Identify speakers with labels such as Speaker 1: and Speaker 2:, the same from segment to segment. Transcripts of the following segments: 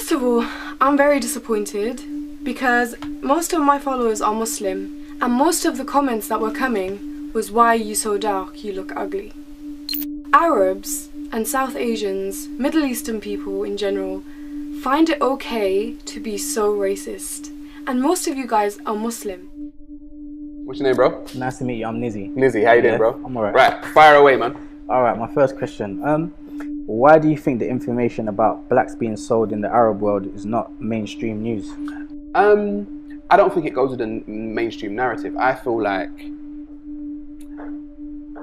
Speaker 1: First of all, I'm very disappointed because most of my followers are Muslim and most of the comments that were coming was, "Why are you so dark? You look ugly." Arabs and South Asians, Middle Eastern people in general, find it okay to be so racist. And most of you guys are Muslim.
Speaker 2: What's your name, bro?
Speaker 3: Nice to meet you. I'm Nizzy.
Speaker 2: Nizzy, how you doing, bro?
Speaker 3: I'm alright.
Speaker 2: Right, fire away, man.
Speaker 3: Alright, my first question. Why do you think the information about blacks being sold in the Arab world is not mainstream news?
Speaker 2: I don't think it goes with the mainstream narrative. I feel like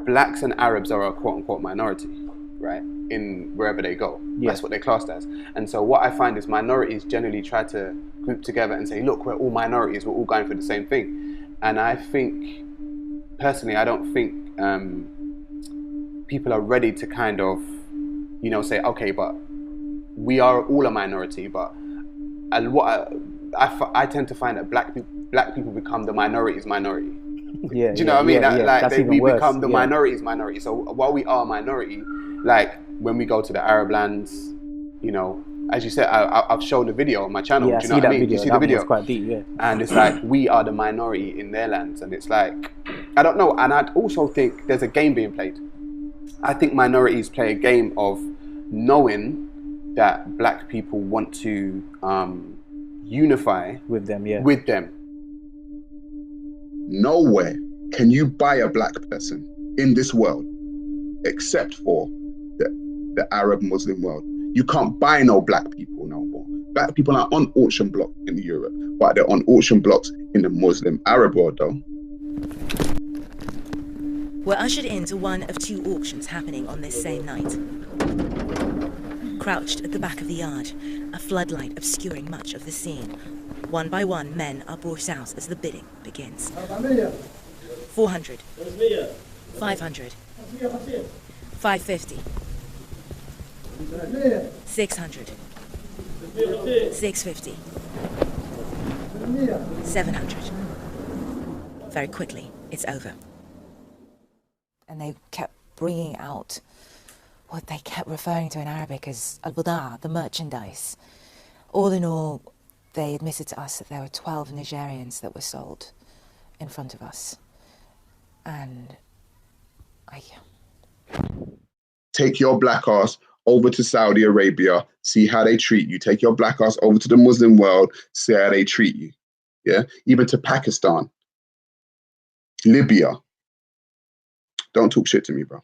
Speaker 2: blacks and Arabs are a quote-unquote minority, right? In wherever they go. Yeah. That's what they're classed as. And so what I find is minorities generally try to group together and say, look, we're all minorities, we're all going for the same thing. And I think, personally, I don't think people are ready to kind of, you know, say, okay, but we are all a minority, but I tend to find that black people become the minority's minority.
Speaker 3: Yeah,
Speaker 2: do you know what I mean? We
Speaker 3: worse.
Speaker 2: become the minority's minority. So while we are a minority, like when we go to the Arab lands, you know, as you said, I've shown the video on my channel.
Speaker 3: Yeah,
Speaker 2: do you know what I mean?
Speaker 3: Video.
Speaker 2: You see the video?
Speaker 3: Was quite deep, yeah.
Speaker 2: And it's like we are the minority in their lands, and it's like, I don't know. And I also think there's a game being played. I think minorities play a game of knowing that black people want to unify
Speaker 3: with them, yeah.
Speaker 2: With them.
Speaker 4: Nowhere can you buy a black person in this world except for the Arab Muslim world. You can't buy no black people no more. Black people are on auction blocks in Europe, but they're on auction blocks in the Muslim Arab world though.
Speaker 5: We're ushered into one of two auctions happening on this same night. Crouched at the back of the yard, a floodlight obscuring much of the scene. One by one, men are brought out as the bidding begins. 400. 500. 550. 600. 650. 700. Very quickly, it's over.
Speaker 6: And they kept bringing out what they kept referring to in Arabic as al-bada, the merchandise. All in all, they admitted to us that there were 12 Nigerians that were sold in front of us. And
Speaker 4: Take your black ass over to Saudi Arabia, see how they treat you. Take your black ass over to the Muslim world, see how they treat you. Yeah, even to Pakistan, Libya. Don't talk shit to me, bro.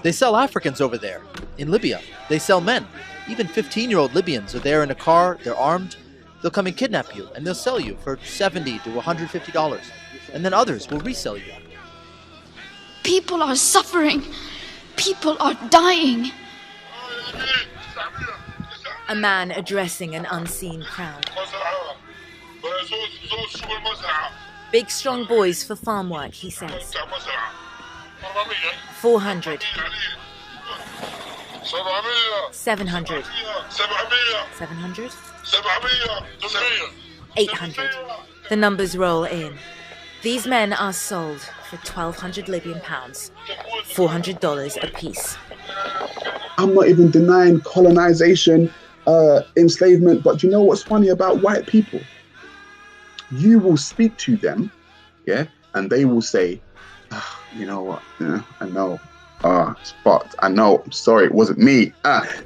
Speaker 7: They sell Africans over there, in Libya. They sell men. Even 15-year-old Libyans are there in a car, they're armed. They'll come and kidnap you, and they'll sell you for $70 to $150. And then others will resell you.
Speaker 8: People are suffering. People are dying.
Speaker 5: A man addressing an unseen crowd. Big strong boys for farm work, he says. 400. 700. 700. 800. The numbers roll in. These men are sold for 1,200 Libyan pounds, $400 a piece.
Speaker 4: I'm not even denying colonization, enslavement, but you know what's funny about white people? You will speak to them, yeah, and they will say, oh, you know what, yeah, I know, it's fucked, I know, I'm sorry, it wasn't me.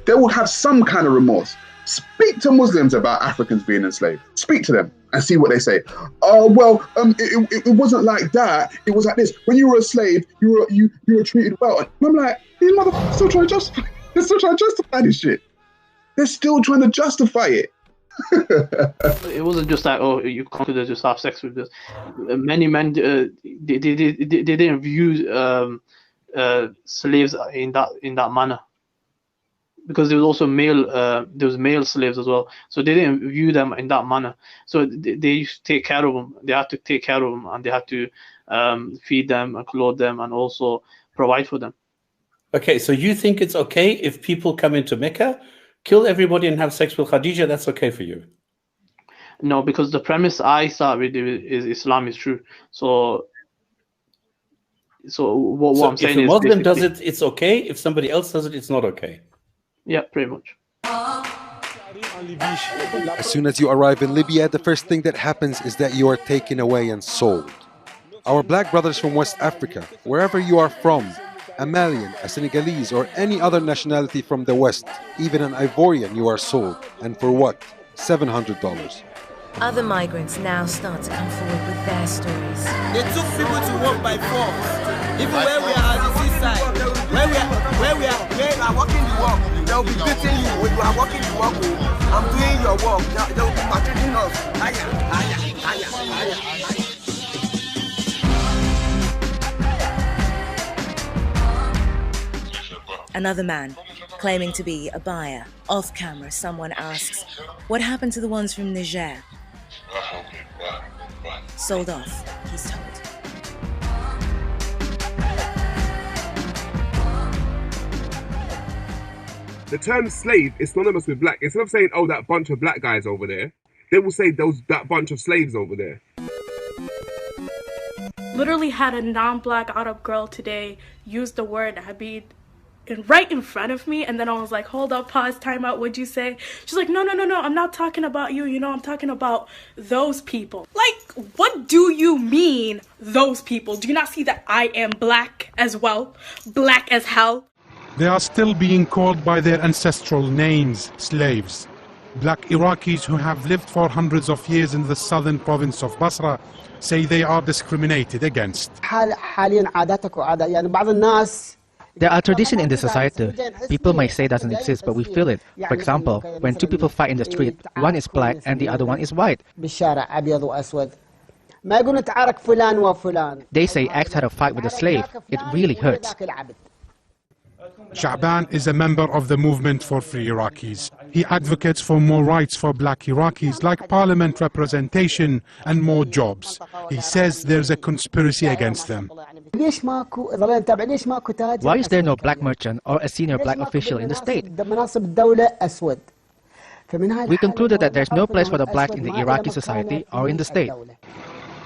Speaker 4: They will have some kind of remorse. Speak to Muslims about Africans being enslaved. Speak to them and see what they say. Oh, well, it wasn't like that. It was like this. When you were a slave, you were treated well. And I'm like, these motherfuckers still trying to justify. They're still trying to justify this shit. They're still trying to justify it.
Speaker 9: It wasn't just like, oh, you consider just have sex with this. Many men they didn't view slaves in that manner, because there was also male slaves as well, so they didn't view them in that manner. So they used to take care of them. They had to take care of them, and they had to feed them and clothe them and also provide for them.
Speaker 10: Okay, so you think it's okay if people come into Mecca kill everybody and have sex with Khadija, that's okay for you?
Speaker 9: No, because the premise I start with is Islam is true. So what I'm saying
Speaker 10: is, if a Muslim does
Speaker 9: it,
Speaker 10: it's okay. If somebody else does it, it's not okay.
Speaker 9: Yeah, pretty much.
Speaker 11: As soon as you arrive in Libya, the first thing that happens is that you are taken away and sold. Our black brothers from West Africa, wherever you are from, a Malian, a Senegalese, or any other nationality from the West, even an Ivorian, you are sold. And for what? $700.
Speaker 5: Other migrants now start to come forward with their stories.
Speaker 12: They took people to work by force. Even where we are at the seaside, where we are working the work, they will be beating you. When you are working the work, I'm doing your work. They will be maltreating us.
Speaker 5: Another man, claiming to be a buyer. Off camera, someone asks, what happened to the ones from Niger? Sold off, he's told.
Speaker 2: The term slave is synonymous with black. Instead of saying, oh, that bunch of black guys over there, they will say that bunch of slaves over there.
Speaker 13: Literally had a non-black Arab girl today use the word Abid right in front of me, and then I was like, hold up, pause, time out, what'd you say? She's like, no, I'm not talking about you, I'm talking about those people. Like, what do you mean, those people? Do you not see that I am black as well? Black as hell?
Speaker 14: They are still being called by their ancestral names, slaves. Black Iraqis who have lived for hundreds of years in the southern province of Basra say they are discriminated against.
Speaker 15: There are traditions in this society. People might say it doesn't exist, but we feel it. For example, when two people fight in the street, one is black and the other one is white. They say X had a fight with a slave. It really hurts.
Speaker 14: Sha'ban is a member of the Movement for Free Iraqis. He advocates for more rights for black Iraqis, like parliament representation and more jobs. He says there's a conspiracy against them.
Speaker 15: Why is there no black merchant or a senior black official in the state? We concluded that there's no place for the black in the Iraqi society or in the state.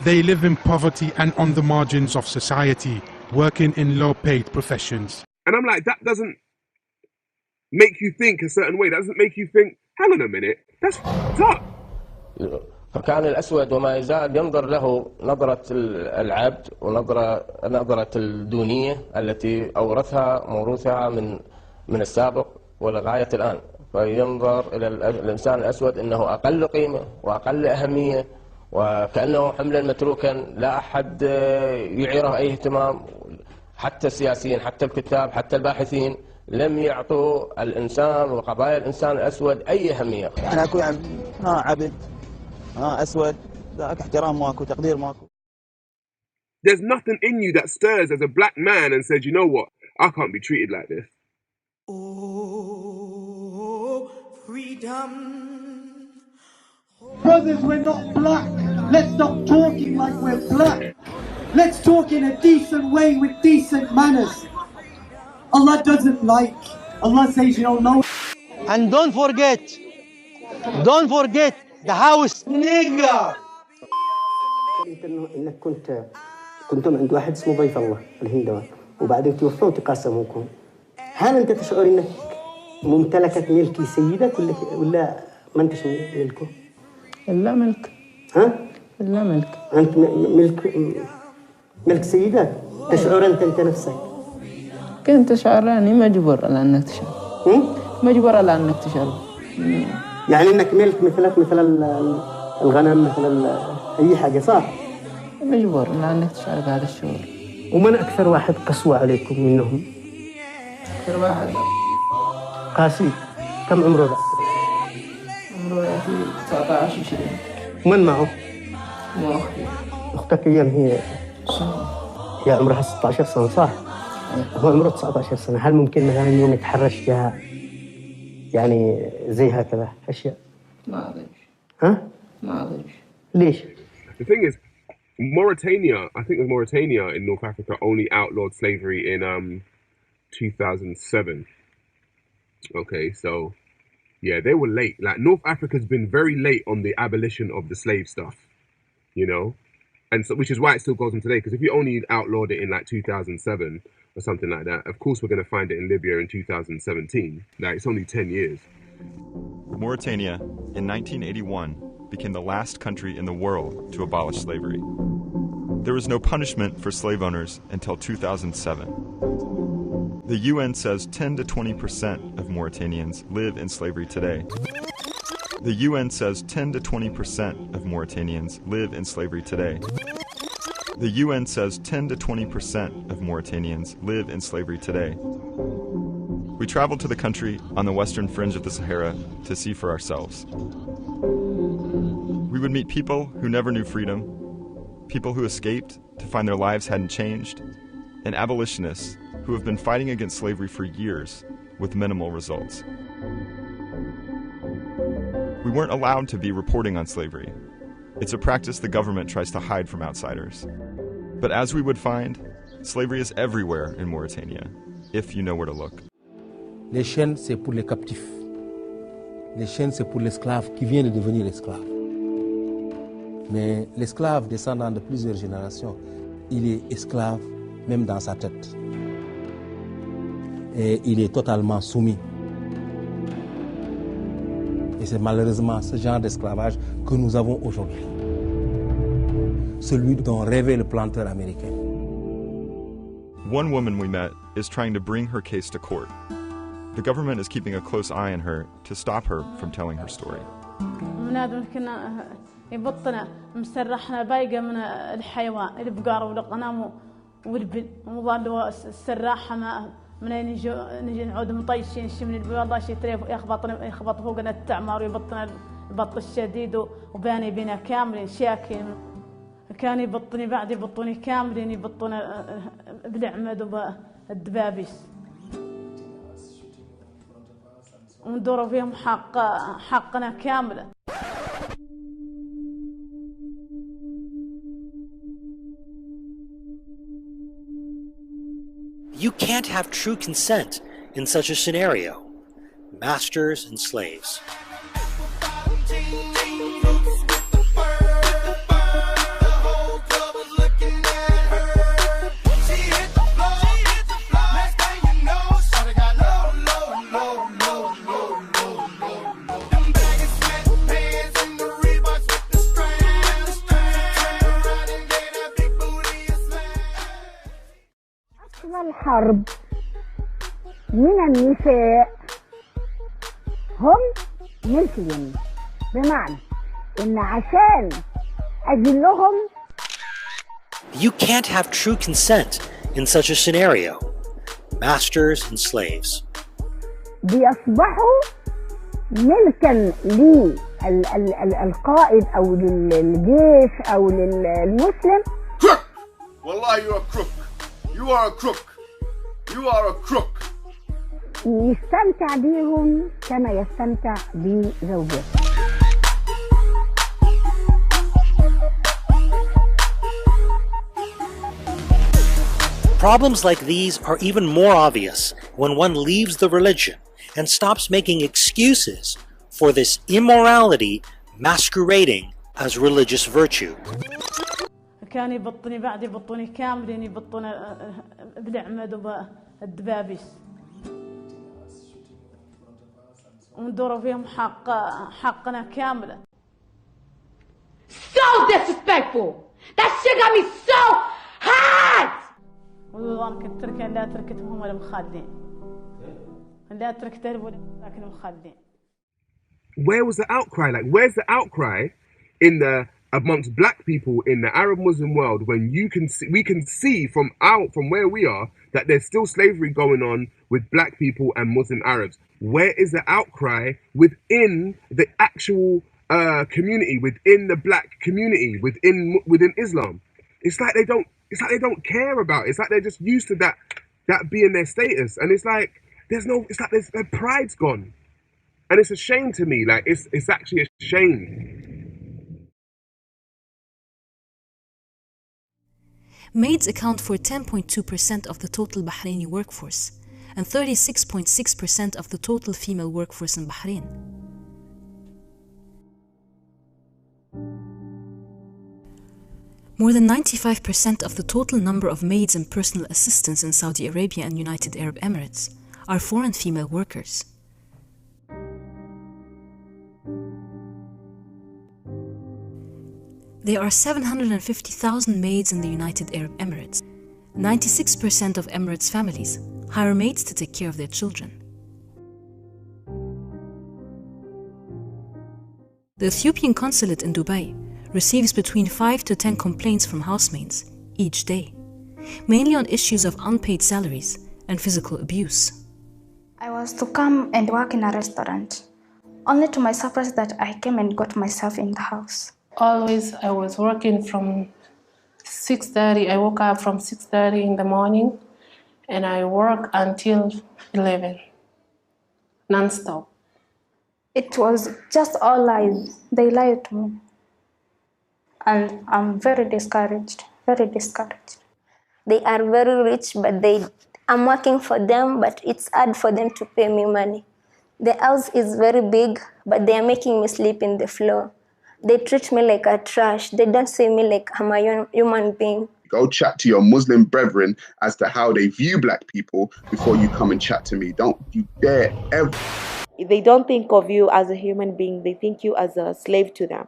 Speaker 14: They live in poverty and on the margins of society, working in low-paid professions.
Speaker 2: And I'm like, that doesn't make you think a certain way. That doesn't make you think, hang on a minute, that's tough.
Speaker 16: فكان الأسود وما يزال ينظر له نظرة العبد ونظرة الدونية التي أورثها موروثها من السابق ولغاية الآن. فينظر إلى الإنسان الأسود أنه أقل قيمة وأقل أهمية وكأنه حملا متروكا لا أحد يعيره أي اهتمام. حتى السياسيين حتى الكتاب حتى الباحثين لم يعطوا الإنسان وقضايا الإنسان الأسود أي أهمية.
Speaker 17: أنا أكون عبد أسود ذاك احترام ماكو تقدير ماكو.
Speaker 2: There's nothing in you that stirs as a black man and says, you know what, I can't be treated like this.
Speaker 12: Oh, freedom.
Speaker 18: Brothers, we're not black. Let's stop talking like we're black. Let's talk in a decent way with decent manners. Allah doesn't like. Allah says, no.
Speaker 19: And don't forget the house nigger.
Speaker 20: انك كنتم عند واحد اسمه ضيف الله الهندوان وبعدين توفوا وتقاسموكم. هل انت تشعر انك ممتلكة ملكي سيدك ولا ما انتش ملكه؟
Speaker 21: لا ملك.
Speaker 20: ها؟
Speaker 21: لا ملك.
Speaker 20: انت ملك سيدك. تشعر انت نفسك.
Speaker 21: كنت تشعر يعني مجبور على انك تشعر. مجبور على انك تشعر.
Speaker 20: يعني انك ملك مثل الغنم مثل اي حاجه صح؟
Speaker 21: مجبور على انك تشعر بهذا الشعور.
Speaker 20: ومن اكثر واحد قسوه عليكم منهم؟
Speaker 21: اكثر واحد
Speaker 20: قاسي. كم عمره ذا؟
Speaker 21: عمره 19 20.
Speaker 20: ومن معه؟
Speaker 21: مع اختي.
Speaker 20: اختك ايام هي عمرها 16 سنه صح؟ هو عمره 19 سنه، هل ممكن مثلا يوم يتحرش فيها يعني زي هكذا اشياء؟
Speaker 21: ما ادري.
Speaker 20: ها؟
Speaker 21: ما ادري.
Speaker 20: ليش؟
Speaker 2: The thing is, Mauritania, I think it was Mauritania in North Africa only outlawed slavery in 2007. Okay, so
Speaker 1: Yeah, they were late. Like North Africa's been very late on the abolition of the slave stuff, you know, and so which is why it still goes on today. Because if you only outlawed it in like 2007 or something like that, of course we're going to find it in Libya in 2017. Like it's only 10 years.
Speaker 22: Mauritania, in 1981, became the last country in the world to abolish slavery. There was no punishment for slave owners until 2007. The UN says 10 to 20% of Mauritanians live in slavery today. The UN says 10 to 20% of Mauritanians live in slavery today. The UN says 10 to 20% of Mauritanians live in slavery today. We traveled to the country on the western fringe of the Sahara to see for ourselves. We would meet people who never knew freedom, people who escaped to find their lives hadn't changed, and abolitionists who have been fighting against slavery for years with minimal results. We weren't allowed to be reporting on slavery. It's a practice the government tries to hide from outsiders. But as we would find, slavery is everywhere in Mauritania, if you know where to look.
Speaker 23: Les chaînes, c'est pour les captifs. Les chaînes, c'est pour l'esclave qui vient de devenir esclave. Mais l'esclave descendant de plusieurs générations, il est esclave même dans sa tête. Et il est totalement soumis. Et c'est malheureusement ce genre d'esclavage que nous avons aujourd'hui. Celui dont rêvait le planteur américain.
Speaker 22: One woman we met is trying to bring her case to court. The government is keeping a close eye on her to stop her from telling her story.
Speaker 24: يبطنا مسرحنا بايقة من الحيوان البقار والغنم والبن ومضاد السراحة ما من نجي نعود مطيشين شي من البيضة شي تريف يخبط فوقنا التعمار ويبطنا البط الشديد وباني بنا كاملين شاكين كان يبطني بعد يبطوني كاملين يبطنا بالعمد وبالدبابيس وندوروا فيهم حقنا كاملة.
Speaker 25: You can't have true consent in such a scenario. Masters and slaves.
Speaker 26: الحرب من النساء هم مثلهم بمعنى إن عشان أجلهم.
Speaker 25: You can't have true consent in such a scenario. Masters and slaves.
Speaker 26: بيصبحوا ملكا للقائد أو للجيش أو للمسلم.
Speaker 27: والله you're a crook. You are a crook. You are a crook.
Speaker 26: يستمتع بيهم كما يستمتع بزوجته.
Speaker 25: Problems like these are even more obvious when one leaves the religion and stops making excuses for this immorality masquerading as religious virtue.
Speaker 24: كان يبطني بعد يبطوني كاملين يبطون بالعمد وبالدبابيس وندوروا فيهم حقنا كاملة.
Speaker 28: So disrespectful. That shit got me so hot.
Speaker 24: وانا كنت تركها لا تركتهم هم المخالدين لا تركت لكن المخالدين.
Speaker 1: Where was the outcry? Like, where's the outcry in the amongst black people in the Arab Muslim world when we can see from where we are that there's still slavery going on with black people and Muslim Arabs? Where is the outcry within the actual community, within the black community, within Islam? It's like they don't care about it. It's like they're just used to that being their status, and it's like their pride's gone, and it's a shame to me. Like it's actually a shame.
Speaker 29: Maids account for 10.2% of the total Bahraini workforce and 36.6% of the total female workforce in Bahrain. More than 95% of the total number of maids and personal assistants in Saudi Arabia and United Arab Emirates are foreign female workers. There are 750,000 maids in the United Arab Emirates. 96% of Emirates families hire maids to take care of their children. The Ethiopian consulate in Dubai receives between 5 to 10 complaints from housemaids each day, mainly on issues of unpaid salaries and physical abuse.
Speaker 3: I was to come and work in a restaurant, only to my surprise that I came and got myself in the house.
Speaker 4: Always I was working from 6:30. I woke up from 6:30 in the morning and I work until 11, non-stop.
Speaker 3: It was just all lies. They lied to me. And I'm very discouraged, very discouraged.
Speaker 5: They are very rich, but I'm working for them, but it's hard for them to pay me money. The house is very big, but they are making me sleep in the floor. They treat me like a trash. They don't see me like I'm a human being.
Speaker 1: Go chat to your Muslim brethren as to how they view black people before you come and chat to me. Don't you dare ever.
Speaker 6: They don't think of you as a human being. They think you as a slave to them.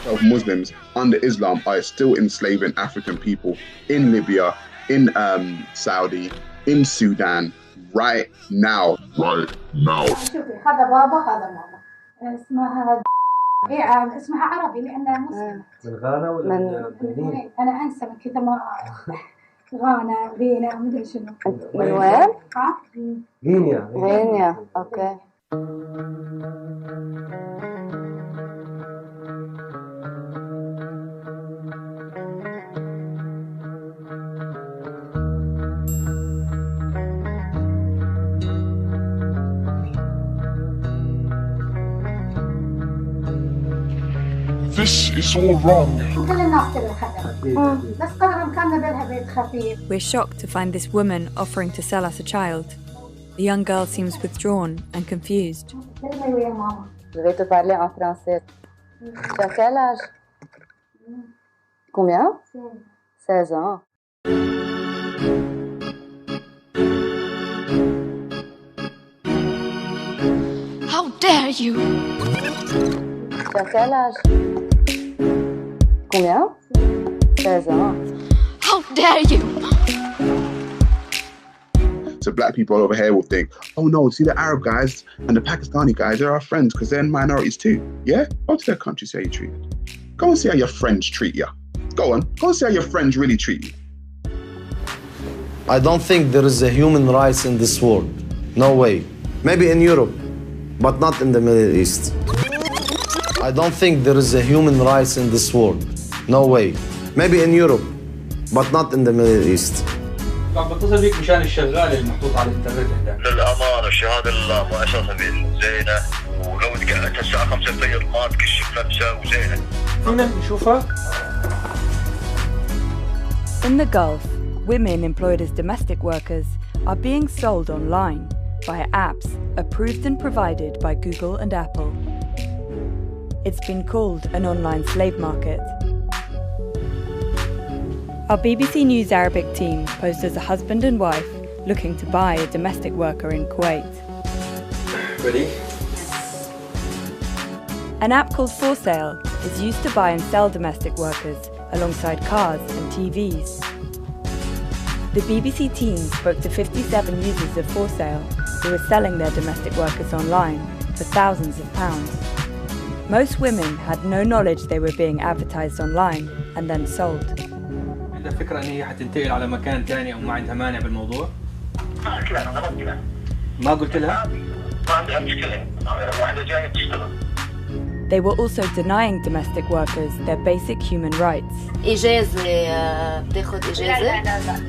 Speaker 1: Of Muslims under Islam are still enslaving African people in Libya, in Saudi, in Sudan, right now. Right now.
Speaker 7: هذا بابا هذا ماما. اسمها اسمها عربي لأنها مسلم.
Speaker 23: من غانا ولا من بنين؟
Speaker 7: أنا أنسى من كذا ما غانا غينا مدري شنو.
Speaker 5: من وين؟
Speaker 7: ها؟
Speaker 5: غينيا. أوكي.
Speaker 8: This is all wrong.
Speaker 9: We're shocked to find this woman offering to sell us a child. The young girl seems withdrawn and confused.
Speaker 5: Je vais te parler en français. Tu as quel âge? Combien? 16 ans.
Speaker 28: How dare you?
Speaker 5: Tu as quel âge? Combien? 16 ans.
Speaker 28: How dare you?
Speaker 1: So black people over here will think, oh no, see the Arab guys and the Pakistani guys, they're our friends because they're minorities too. Yeah? Go to their country, see how you treated. Go and see how your friends treat you. Go on, go and see how your friends really treat you.
Speaker 10: I don't think there is a human rights in this world. No way. Maybe in Europe, but not in the Middle East. I don't think there is a human rights in this world. No way. Maybe in Europe, but not in the Middle East.
Speaker 11: بتصل بيك مشان الشغال المحطوط على الانترنت عندك.
Speaker 30: للأمانة الشهادة لله مؤسسة زينة ولو تقعدت الساعة 5 الليل ما تكشف نفسها وزينة.
Speaker 11: فينا نشوفها؟
Speaker 9: In the Gulf, women employed as domestic workers are being sold online via apps approved and provided by Google and Apple. It's been called an online slave market. Our BBC News Arabic team posed as a husband and wife looking to buy a domestic worker in Kuwait.
Speaker 11: Ready?
Speaker 9: An app called For Sale is used to buy and sell domestic workers alongside cars and TVs. The BBC team spoke to 57 users of For Sale who were selling their domestic workers online for thousands of pounds. Most women had no knowledge they were being advertised online and then sold.
Speaker 11: عندها فكرة إن هي حتنتقل على مكان ثاني أو ما عندها مانع بالموضوع؟
Speaker 30: ما قلت لها، أنا قلت لها.
Speaker 11: ما قلت لها؟
Speaker 30: ما عندها مشكلة، واحدة جاية تشتغل.
Speaker 9: They were also denying domestic workers their basic human rights.
Speaker 28: إجازة بتاخد إجازة؟
Speaker 30: لا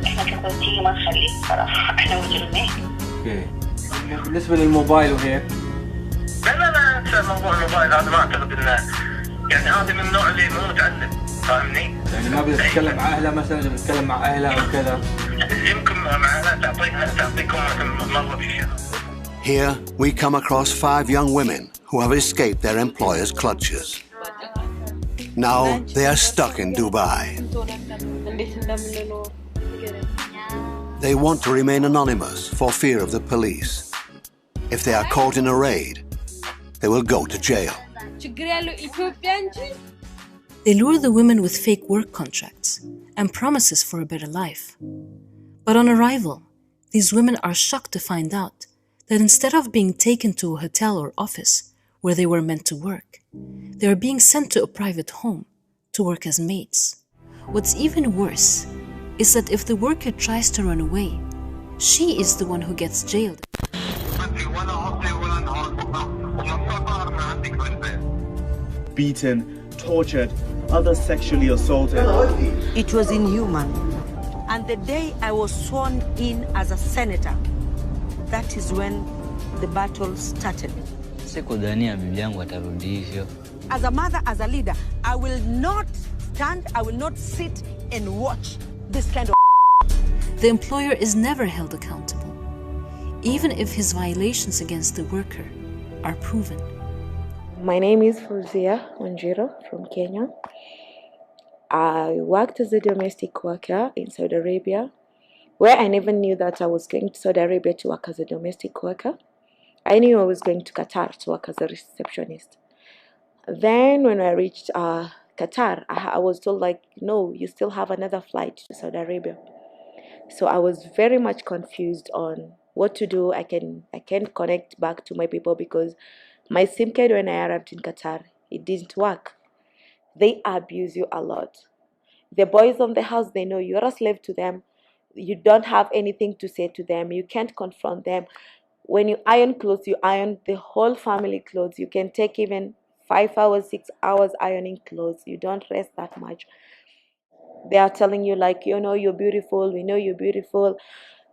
Speaker 30: احنا كبنتية ما نخلي صراحة احنا مجرمين.
Speaker 11: اوكي. بالنسبة للموبايل وهيك؟
Speaker 30: لا انسى موضوع الموبايل هذا، ما اعتقد انه يعني هذا من النوع اللي مو متعلم، فاهمني؟
Speaker 11: يعني ما بتتكلم مع اهلها مثلا، اذا بتتكلم مع اهلها وكذا.
Speaker 30: يمكن مع اهلها تعطيكم مرة في الشهر.
Speaker 12: Here we come across 5 young women who have escaped their employers' clutches. Now they are stuck in Dubai. They want to remain anonymous for fear of the police. If they are caught in a raid, they will go to jail.
Speaker 29: They lure the women with fake work contracts and promises for a better life. But on arrival, these women are shocked to find out that instead of being taken to a hotel or office where they were meant to work, they are being sent to a private home to work as maids. What's even worse is that if the worker tries to run away, she is the one who gets jailed.
Speaker 13: Beaten, tortured, others sexually assaulted.
Speaker 14: It was inhuman. And the day I was sworn in as a senator, that is when the battle started. As a mother, as a leader, I will not stand, I will not sit and watch this kind of.
Speaker 29: The employer is never held accountable, even if his violations against the worker are proven.
Speaker 6: My name is Fuzia Wanjiro from Kenya. I worked as a domestic worker in Saudi Arabia, where I never knew that I was going to Saudi Arabia to work as a domestic worker. I knew I was going to Qatar to work as a receptionist. Then when I reached Qatar, I was told like, no, you still have another flight to Saudi Arabia. So I was very much confused on what to do. I can't connect back to my people because my SIM card when I arrived in Qatar, it didn't work. They abuse you a lot. The boys on the house, they know you're a slave to them. You don't have anything to say to them. You can't confront them. When you iron clothes, you iron the whole family clothes. You can take even 5 hours, 6 hours ironing clothes. You don't rest that much. They are telling you like, you know, you're beautiful. We know you're beautiful.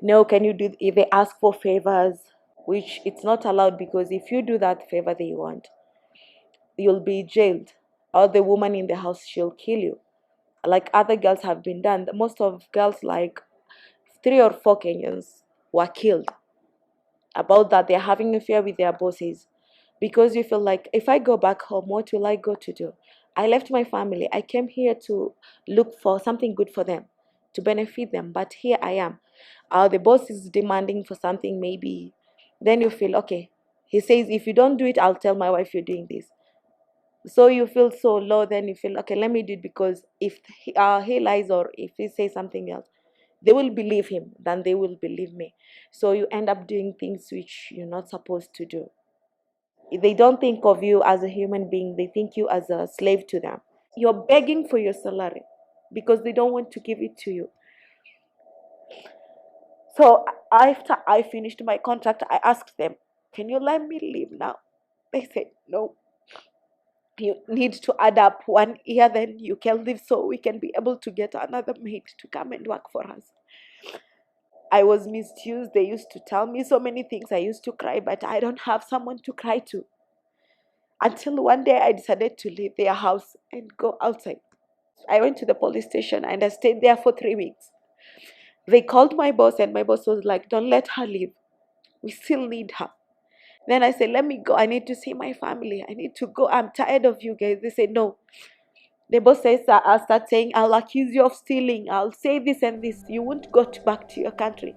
Speaker 6: No, can you do, if they ask for favors, which it's not allowed because if you do that favor they want, you'll be jailed. Or the woman in the house, she'll kill you. Like other girls have been done. Most of girls, like 3 or 4 Kenyans were killed. About that, they're having an affair with their bosses. Because you feel like, if I go back home, what will I go to do? I left my family. I came here to look for something good for them, to benefit them. But here I am. The boss is demanding for something maybe. Then you feel, okay. He says, if you don't do it, I'll tell my wife you're doing this. So you feel so low, then you feel, okay, let me do it because if he lies or if he says something else, they will believe him than they will believe me. So you end up doing things which you're not supposed to do. They don't think of you as a human being. They think you as a slave to them. You're begging for your salary because they don't want to give it to you. So after I finished my contract, I asked them, can you let me leave now? They said, no. You need to add up 1 year, then you can leave so we can be able to get another maid to come and work for us. I was misused. They used to tell me so many things. I used to cry, but I don't have someone to cry to. Until one day I decided to leave their house and go outside. I went to the police station and I stayed there for 3 weeks. They called my boss and my boss was like, don't let her leave. We still need her. Then I said, let me go. I need to see my family. I need to go. I'm tired of you guys. They said, no. The boss says, I'll start saying, I'll accuse you of stealing. I'll say this and this. You won't go back to your country.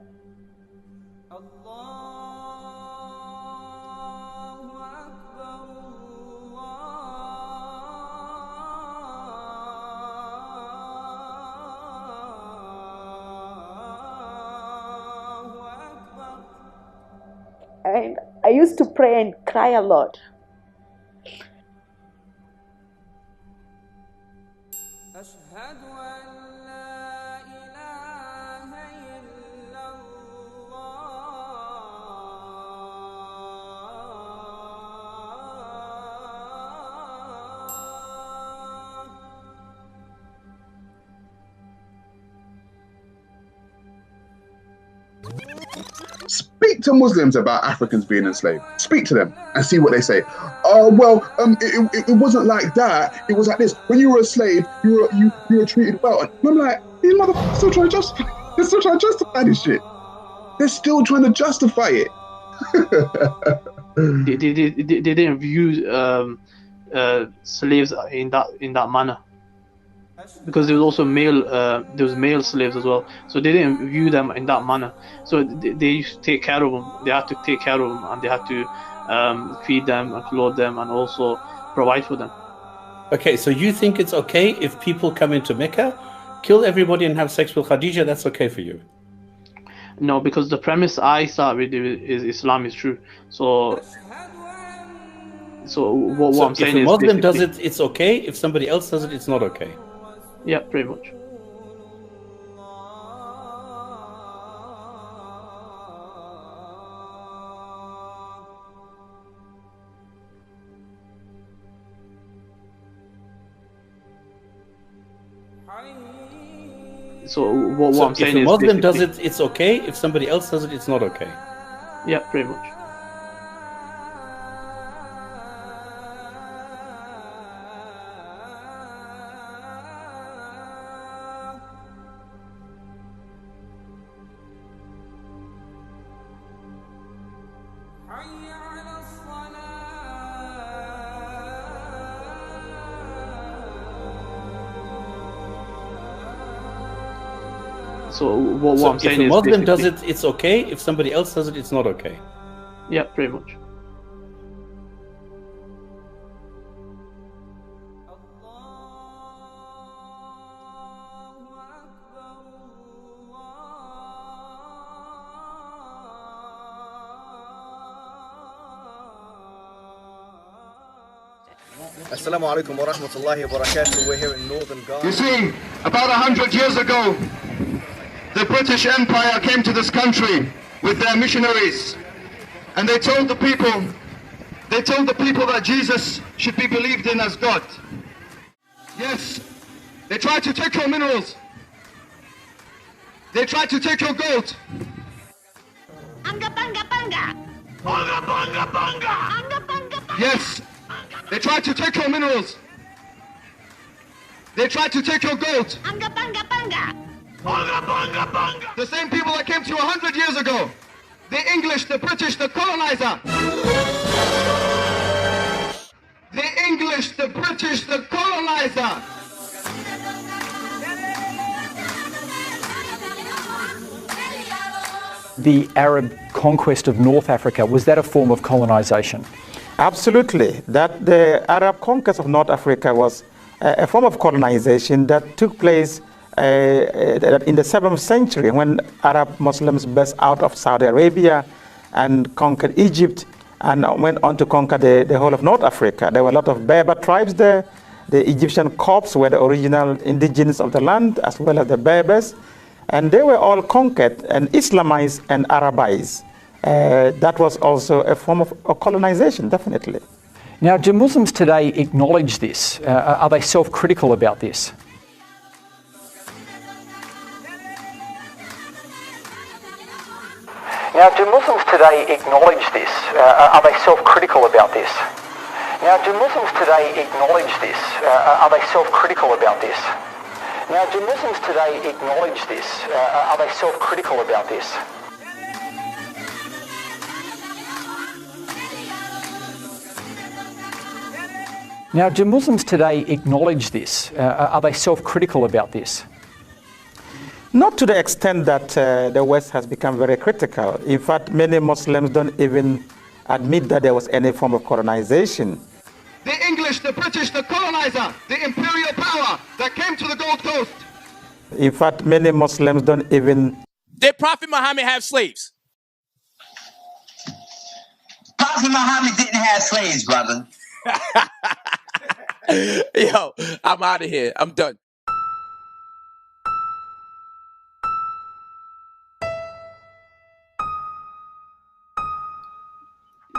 Speaker 6: And I used to pray and cry a lot.
Speaker 2: Speak to Muslims about Africans being enslaved. Speak to them and see what they say. Oh well, it wasn't like that. It was like this. When you were a slave, you were treated well. And I'm like, these motherfuckers still trying to justify. They're still trying to justify this shit. They're still trying to justify it.
Speaker 15: They didn't view slaves in that manner, because there was also male slaves as well. So they didn't view them in that manner. So they used to take care of them. They had to take care of them, and they had to feed them and clothe them, and also provide for them.
Speaker 16: Okay, so you think it's okay if people come into Mecca, kill everybody, and have sex with Khadija? That's okay for you?
Speaker 15: No, because the premise I start with is Islam is true. So what I'm saying is,
Speaker 16: if a Muslim does it, it's okay. If somebody else does it, it's not okay.
Speaker 15: Yeah, pretty much. So what I'm saying is,
Speaker 16: if a Muslim does it, it's okay. If somebody else does it, it's not okay.
Speaker 15: Yeah, pretty much. So what I'm saying is,
Speaker 16: if a Muslim does it, it's okay. If somebody else does it, it's not okay.
Speaker 15: Yeah, pretty much.
Speaker 17: Assalamu alaikum wa rahmatullahi wa barakatuh. We're here in northern Ghana.
Speaker 18: You see, about 100 years ago, the British Empire came to this country with their missionaries, and they told the people that Jesus should be believed in as God. Yes, they tried to take your minerals. They tried to take your gold.
Speaker 28: Anga banga banga.
Speaker 18: Banga, banga, banga.
Speaker 28: Anga banga banga.
Speaker 18: Yes, they tried to take your minerals. They tried to take your gold.
Speaker 28: Anga banga banga.
Speaker 18: Banga, banga, banga. The same people that came to you 100 years ago. The English, the British, the colonizer. The English, the British, the colonizer.
Speaker 19: The Arab conquest of North Africa, was that a form of colonisation?
Speaker 20: Absolutely. That the Arab conquest of North Africa was a form of colonization that took place in the 7th century when Arab Muslims burst out of Saudi Arabia and conquered Egypt and went on to conquer the whole of North Africa. There were a lot of Berber tribes there. The Egyptian Copts were the original indigenous of the land, as well as the Berbers. And they were all conquered and Islamized and Arabized. That was also a form of colonization, definitely.
Speaker 19: Now, do Muslims today acknowledge this? Are they self-critical about this? Now, do Muslims today acknowledge this? Are they self-critical about this? Now, do Muslims today acknowledge this? Are they self-critical about this? Now, do Muslims today acknowledge this? Are they self-critical about this? Now, do Muslims today acknowledge this? Are they self-critical about this?
Speaker 20: Not to the extent that the West has become very critical. In fact, many Muslims don't even admit that there was any form of colonization.
Speaker 18: The English, the British, the colonizer, the imperial power that came to the Gold Coast.
Speaker 20: In fact, many Muslims don't even...
Speaker 21: Did Prophet Muhammad have slaves?
Speaker 22: Prophet Muhammad didn't have slaves, brother.
Speaker 21: Yo, I'm out of here. I'm done.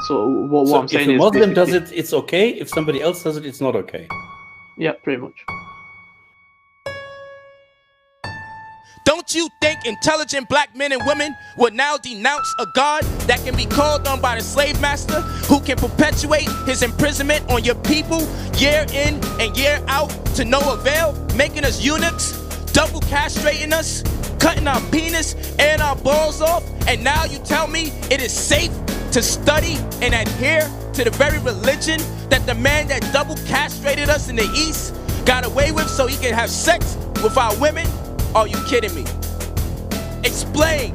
Speaker 15: So what I'm saying is,
Speaker 16: if a Muslim does it, it's okay. If somebody else does it, it's not okay.
Speaker 15: Yeah, pretty much.
Speaker 21: Don't you think intelligent black men and women would now denounce a God that can be called on by the slave master, who can perpetuate his imprisonment on your people year in and year out to no avail, making us eunuchs, double castrating us, cutting our penis and our balls off, and now you tell me it is safe to study and adhere to the very religion that the man that double castrated us in the East got away with so he can have sex with our women? Are you kidding me? Explain.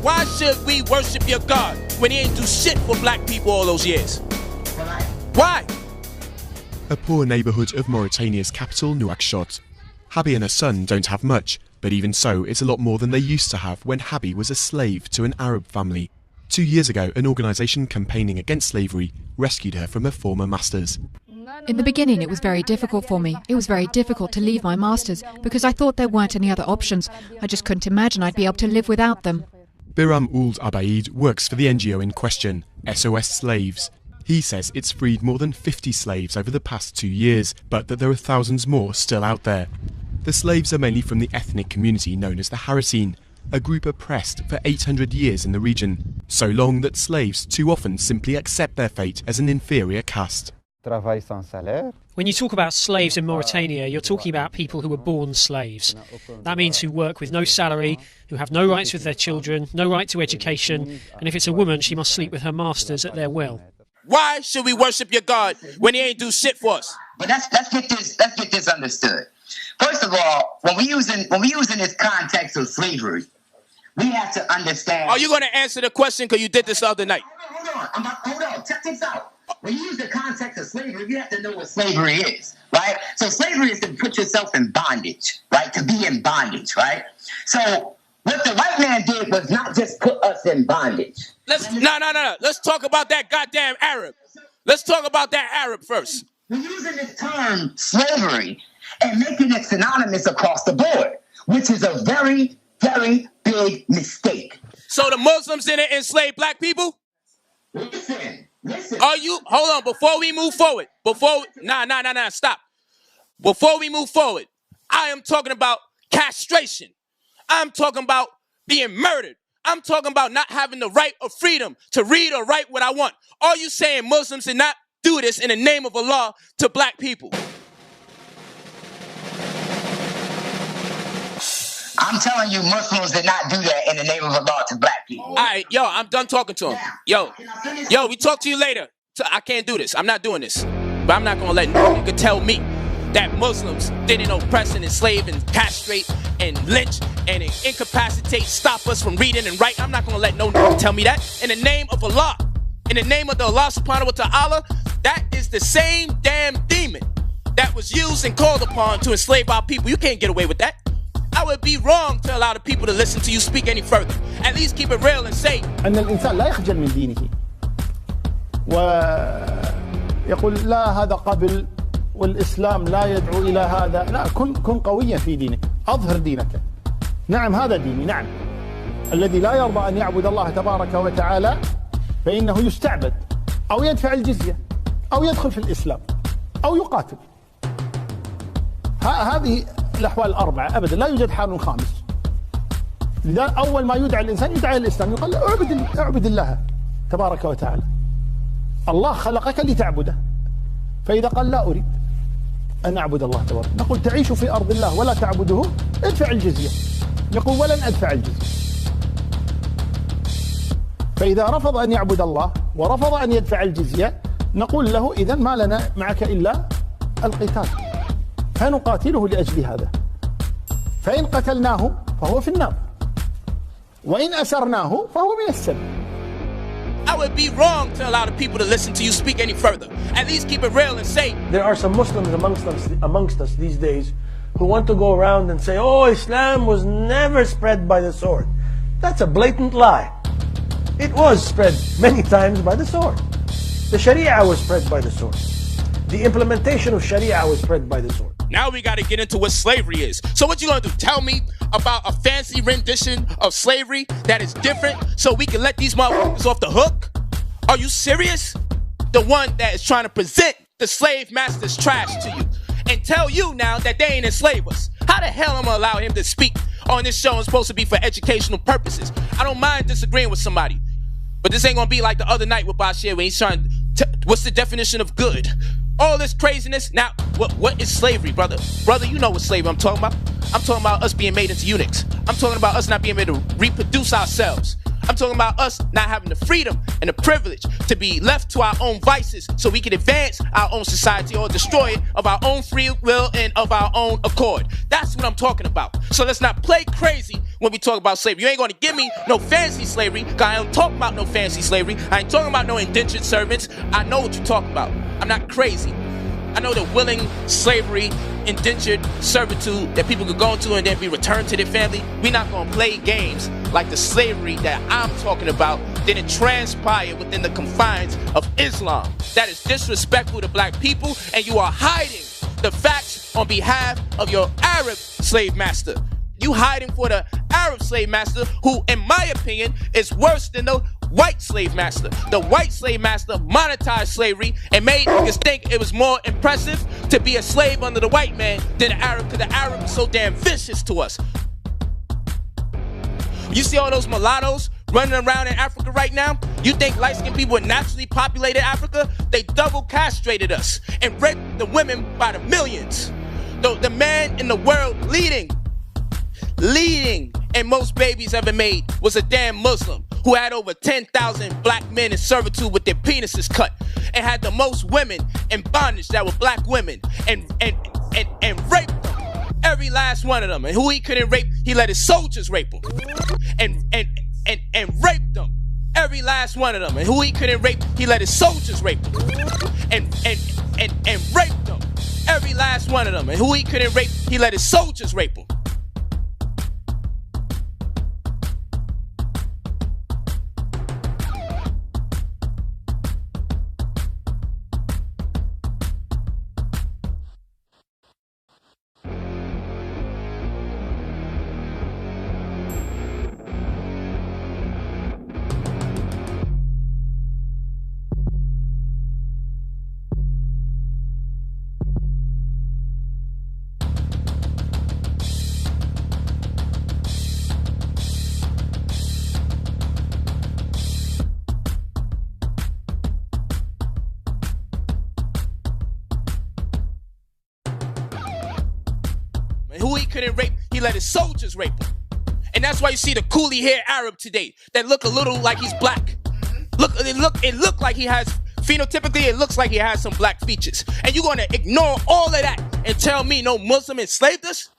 Speaker 21: Why should we worship your God when he ain't do shit for black people all those years? Why?
Speaker 3: A poor neighbourhood of Mauritania's capital, Nouakchott. Habi and her son don't have much, but even so, it's a lot more than they used to have when Habi was a slave to an Arab family. 2 years ago, an organisation campaigning against slavery rescued her from her former masters.
Speaker 4: In the beginning, it was very difficult for me. It was very difficult to leave my masters because I thought there weren't any other options. I just couldn't imagine I'd be able to live without them.
Speaker 3: Biram Ould Abaid works for the NGO in question, SOS Slaves. He says it's freed more than 50 slaves over the past 2 years, but that there are thousands more still out there. The slaves are mainly from the ethnic community known as the Haracene, a group oppressed for 800 years in the region, so long that slaves too often simply accept their fate as an inferior caste.
Speaker 5: When you talk about slaves in Mauritania, you're talking about people who were born slaves. That means who work with no salary, who have no rights with their children, no right to education, and if it's a woman, she must sleep with her masters at their will.
Speaker 21: Why should we worship your God when he ain't do shit for us?
Speaker 22: But let's get this understood. First of all, when we using this context of slavery, we have to understand.
Speaker 21: Are you going to answer the question because you did this the other night?
Speaker 22: Hold on. Check this out. When you use the context of slavery, you have to know what slavery is, right? So slavery is to put yourself in bondage, right? To be in bondage, right? So what the white man did was not just put us in bondage.
Speaker 21: No. Let's talk about that goddamn Arab. Let's talk about that Arab first.
Speaker 22: We're using this term slavery and making it synonymous across the board, which is a very, very big mistake.
Speaker 21: So the Muslims didn't enslave black people?
Speaker 22: Listen.
Speaker 21: Are you, hold on, before we move forward, stop. Before we move forward, I am talking about castration. I'm talking about being murdered. I'm talking about not having the right of freedom to read or write what I want. Are you saying Muslims did not do this in the name of Allah to black people?
Speaker 22: I'm telling you, Muslims did not do that in the name of Allah to black people.
Speaker 21: All right, yo, I'm done talking to him. Yo, we talk to you later. I can't do this. I'm not doing this. But I'm not going to let you could tell me that Muslims didn't oppress and enslave and castrate and lynch and incapacitate, stop us from reading and writing. I'm not going to let no nigga tell me that. In the name of Allah, in the name of the Allah subhanahu wa ta'ala, that is the same damn demon that was used and called upon to enslave our people. You can't get away with that. I would be wrong to allow the people to listen to you speak any further. At least keep it real and say
Speaker 7: أن الإنسان لا يخجل من دينه ويقول لا هذا قبل والإسلام لا يدعو إلى هذا. لا، كن قويا في دينك، أظهر دينك. نعم هذا ديني، نعم. الذي لا يرضى أن يعبد الله تبارك وتعالى فإنه يستعبد أو يدفع الجزية أو يدخل في الإسلام أو يقاتل. هذه الأحوال الأربعة أبدا، لا يوجد حال خامس. لذلك أول ما يدعى الإنسان يدعى الإسلام، يقال اعبد الله تبارك وتعالى. الله خلقك لتعبده، فإذا قال لا أريد أن أعبد الله تبارك، نقول تعيش في أرض الله ولا تعبده، ادفع الجزية. يقول ولن أدفع الجزية. فإذا رفض أن يعبد الله ورفض أن يدفع الجزية، نقول له إذن ما لنا معك إلا القتال، فنقاتله لأجل هذا. فإن قتلناه فهو في النار، وإن أسرناه فهو من السبيل.
Speaker 21: I would be wrong to allow the people to listen to you speak any further. At least keep it real and say
Speaker 8: there are some Muslims amongst us these days who want to go around and say, oh, Islam was never spread by the sword. That's a blatant lie. It was spread many times by the sword. The Sharia was spread by the sword. The implementation of Sharia was spread by the sword.
Speaker 21: Now we got to get into what slavery is. So what you going to do? Tell me about a fancy rendition of slavery that is different so we can let these motherfuckers off the hook? Are you serious? The one that is trying to present the slave masters trash to you and tell you now that they ain't enslave us. How the hell I'm gonna allow him to speak on this show? It's supposed to be for educational purposes. I don't mind disagreeing with somebody, but this ain't gonna be like the other night with Bashir when he's trying to, what's the definition of good? All this craziness. Now, what is slavery, brother? Brother, you know what slavery I'm talking about. I'm talking about us being made into eunuchs. I'm talking about us not being able to reproduce ourselves. I'm talking about us not having the freedom and the privilege to be left to our own vices so we can advance our own society or destroy it of our own free will and of our own accord. That's what I'm talking about. So let's not play crazy when we talk about slavery. You ain't gonna give me no fancy slavery, because I ain't talking about no fancy slavery. I ain't talking about no indentured servants. I know what you're talking about. I'm not crazy. I know the willing slavery, indentured servitude that people could go into and then be returned to their family. We're not going to play games like the slavery that I'm talking about didn't transpire within the confines of Islam. That is disrespectful to black people, and you are hiding the facts on behalf of your Arab slave master. You hiding for the Arab slave master, who, in my opinion, is worse than the white slave master. The white slave master monetized slavery and made niggas think it was more impressive to be a slave under the white man than the Arab, because the Arab is so damn vicious to us. You see all those mulattoes running around in Africa right now? You think light-skinned people would naturally populate Africa? They double castrated us and raped the women by the millions. The man in the world leading and most babies ever made was a damn Muslim who had over 10,000 black men in servitude with their penises cut, and had the most women in bondage that were black women, and raped them, every last one of them. And who he couldn't rape, he let his soldiers rape them, and raped them, every last one of them. And who he couldn't rape, he let his soldiers rape them, and raped them, every last one of them. And who he couldn't rape, he let his soldiers rape them. Who he couldn't rape, he let his soldiers rape him. And that's why you see the coolie hair Arab today that look a little like he's black. It look like he has, phenotypically it looks like he has some black features. And you're gonna ignore all of that and tell me no Muslim enslaved us?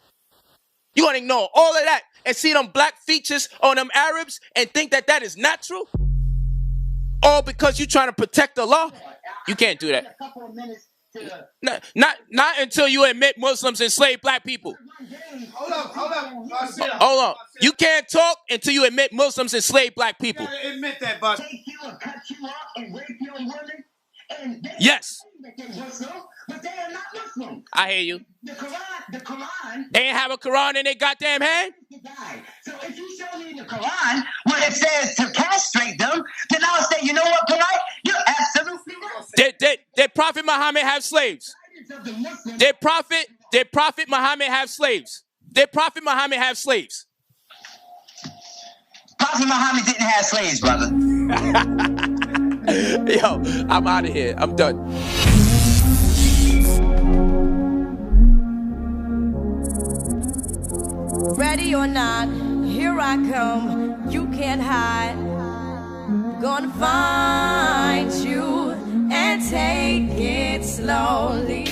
Speaker 21: You're gonna ignore all of that and see them black features on them Arabs and think that that is natural? All because you're trying to protect the law? You can't do that. Not until you admit Muslims enslave black people. Hold on. You can't talk until you admit Muslims enslave black people.
Speaker 1: Admit that, but
Speaker 22: Take you and cut you up and rape your women. And
Speaker 21: yes.
Speaker 22: They're Muslim, but they are not Muslim.
Speaker 21: I hear you.
Speaker 22: The Quran.
Speaker 21: They ain't have a Quran in their goddamn hand.
Speaker 22: So if you show me the Quran where it says to castrate them, then I'll say, you know what, Quran? You're absolutely right.
Speaker 21: Did Prophet Muhammad have slaves? Did Prophet Muhammad have slaves? Did Prophet Muhammad have slaves?
Speaker 22: Prophet Muhammad didn't have slaves, brother.
Speaker 21: Yo, I'm out of here. I'm done.
Speaker 9: Ready or not, here I come. You can't hide. Gonna find you and take it slowly.